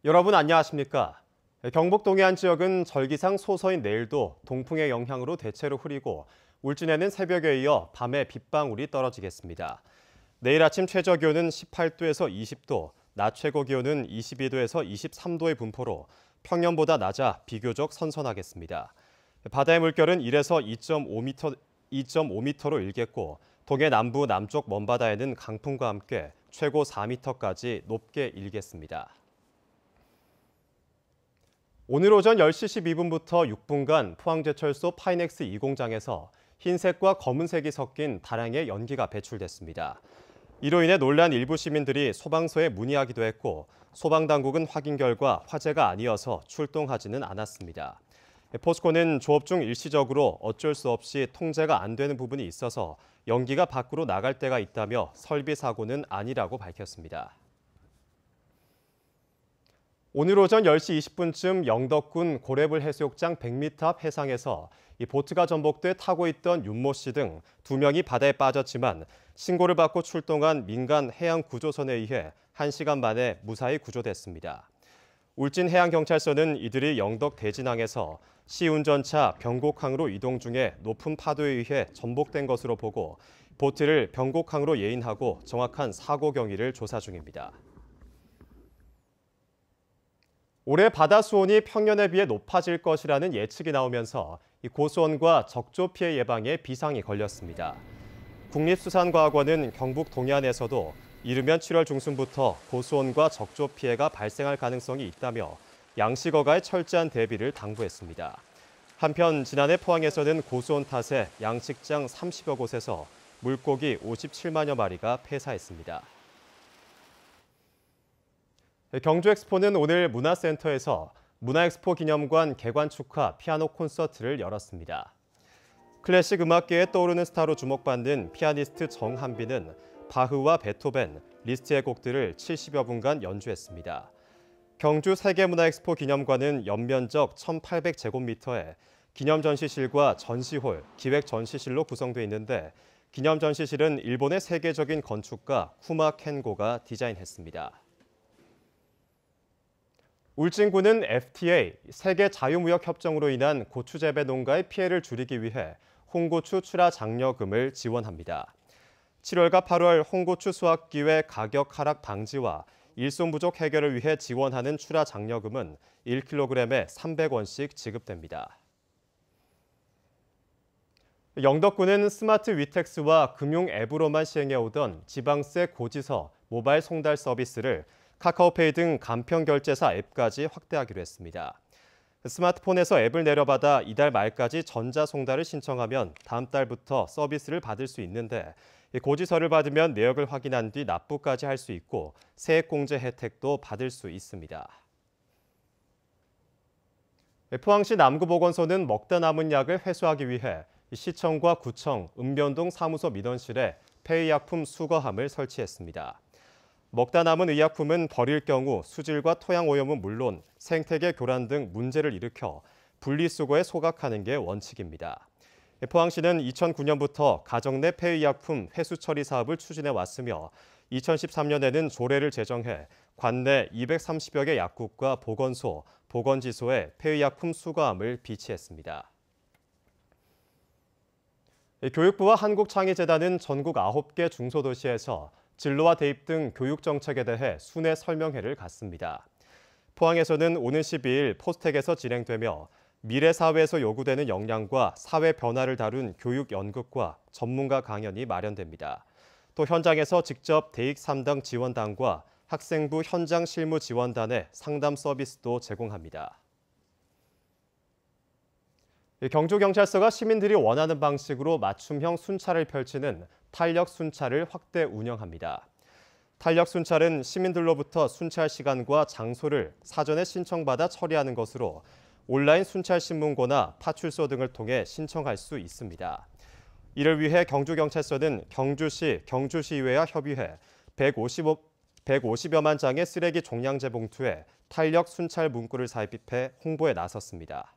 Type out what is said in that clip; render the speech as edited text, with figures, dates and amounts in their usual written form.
여러분 안녕하십니까? 경북 동해안 지역은 절기상 소서인 내일도 동풍의 영향으로 대체로 흐리고 울진에는 새벽에 이어 밤에 빗방울이 떨어지겠습니다. 내일 아침 최저 기온은 18도에서 20도, 낮 최고 기온은 22도에서 23도의 분포로 평년보다 낮아 비교적 선선하겠습니다. 바다의 물결은 1에서 2.5m로 일겠고 동해 남부 남쪽 먼바다에는 강풍과 함께 최고 4m까지 높게 일겠습니다. 오늘 오전 10시 12분부터 6분간 포항제철소 파이넥스 2공장에서 흰색과 검은색이 섞인 다량의 연기가 배출됐습니다. 이로 인해 놀란 일부 시민들이 소방서에 문의하기도 했고 소방당국은 확인 결과 화재가 아니어서 출동하지는 않았습니다. 포스코는 조업 중 일시적으로 어쩔 수 없이 통제가 안 되는 부분이 있어서 연기가 밖으로 나갈 때가 있다며 설비 사고는 아니라고 밝혔습니다. 오늘 오전 10시 20분쯤 영덕군 고래불 해수욕장 100m 앞 해상에서 보트가 전복돼 타고 있던 윤모 씨 등 2명이 바다에 빠졌지만 신고를 받고 출동한 민간 해양구조선에 의해 1시간 만에 무사히 구조됐습니다. 울진해양경찰서는 이들이 영덕 대진항에서 시운전차 병곡항으로 이동 중에 높은 파도에 의해 전복된 것으로 보고 보트를 병곡항으로 예인하고 정확한 사고 경위를 조사 중입니다. 올해 바다 수온이 평년에 비해 높아질 것이라는 예측이 나오면서 고수온과 적조 피해 예방에 비상이 걸렸습니다. 국립수산과학원은 경북 동해안에서도 이르면 7월 중순부터 고수온과 적조 피해가 발생할 가능성이 있다며 양식어가의 철저한 대비를 당부했습니다. 한편 지난해 포항에서는 고수온 탓에 양식장 30여 곳에서 물고기 57만여 마리가 폐사했습니다. 경주엑스포는 오늘 문화센터에서 문화엑스포 기념관 개관 축하 피아노 콘서트를 열었습니다. 클래식 음악계에 떠오르는 스타로 주목받는 피아니스트 정한빈은 바흐와 베토벤, 리스트의 곡들을 70여 분간 연주했습니다. 경주 세계문화엑스포 기념관은 연면적 1,800제곱미터에 기념전시실과 전시홀, 기획전시실로 구성돼 있는데 기념전시실은 일본의 세계적인 건축가 쿠마 켄고가 디자인했습니다. 울진군은 FTA, 세계 자유무역협정으로 인한 고추 재배 농가의 피해를 줄이기 위해 홍고추 출하 장려금을 지원합니다. 7월과 8월 홍고추 수확 기회 가격 하락 방지와 일손 부족 해결을 위해 지원하는 출하 장려금은 1kg에 300원씩 지급됩니다. 영덕군은 스마트 위텍스와 금융 앱으로만 시행해오던 지방세 고지서 모바일 송달 서비스를 카카오페이 등 간편결제사 앱까지 확대하기로 했습니다. 스마트폰에서 앱을 내려받아 이달 말까지 전자송달을 신청하면 다음 달부터 서비스를 받을 수 있는데 고지서를 받으면 내역을 확인한 뒤 납부까지 할 수 있고 세액공제 혜택도 받을 수 있습니다. 포항시 남구보건소는 먹다 남은 약을 회수하기 위해 시청과 구청, 읍면동 사무소 민원실에 폐의약품 수거함을 설치했습니다. 먹다 남은 의약품은 버릴 경우 수질과 토양 오염은 물론 생태계 교란 등 문제를 일으켜 분리수거에 소각하는 게 원칙입니다. 포항시는 2009년부터 가정 내 폐의약품 회수 처리 사업을 추진해 왔으며 2013년에는 조례를 제정해 관내 230여 개 약국과 보건소, 보건지소에 폐의약품 수거함을 비치했습니다. 교육부와 한국창의재단은 전국 9개 중소도시에서 진로와 대입 등 교육 정책에 대해 순회 설명회를 갖습니다. 포항에서는 오는 12일 포스텍에서 진행되며 미래 사회에서 요구되는 역량과 사회 변화를 다룬 교육 연극과 전문가 강연이 마련됩니다. 또 현장에서 직접 대익 3당 지원단과 학생부 현장 실무 지원단의 상담 서비스도 제공합니다. 경주경찰서가 시민들이 원하는 방식으로 맞춤형 순찰을 펼치는 탄력 순찰을 확대 운영합니다. 탄력 순찰은 시민들로부터 순찰 시간과 장소를 사전에 신청받아 처리하는 것으로 온라인 순찰 신문고나 파출소 등을 통해 신청할 수 있습니다. 이를 위해 경주경찰서는 경주시, 경주시의회와 협의해 150여만 장의 쓰레기 종량제 봉투에 탄력 순찰 문구를 삽입해 홍보에 나섰습니다.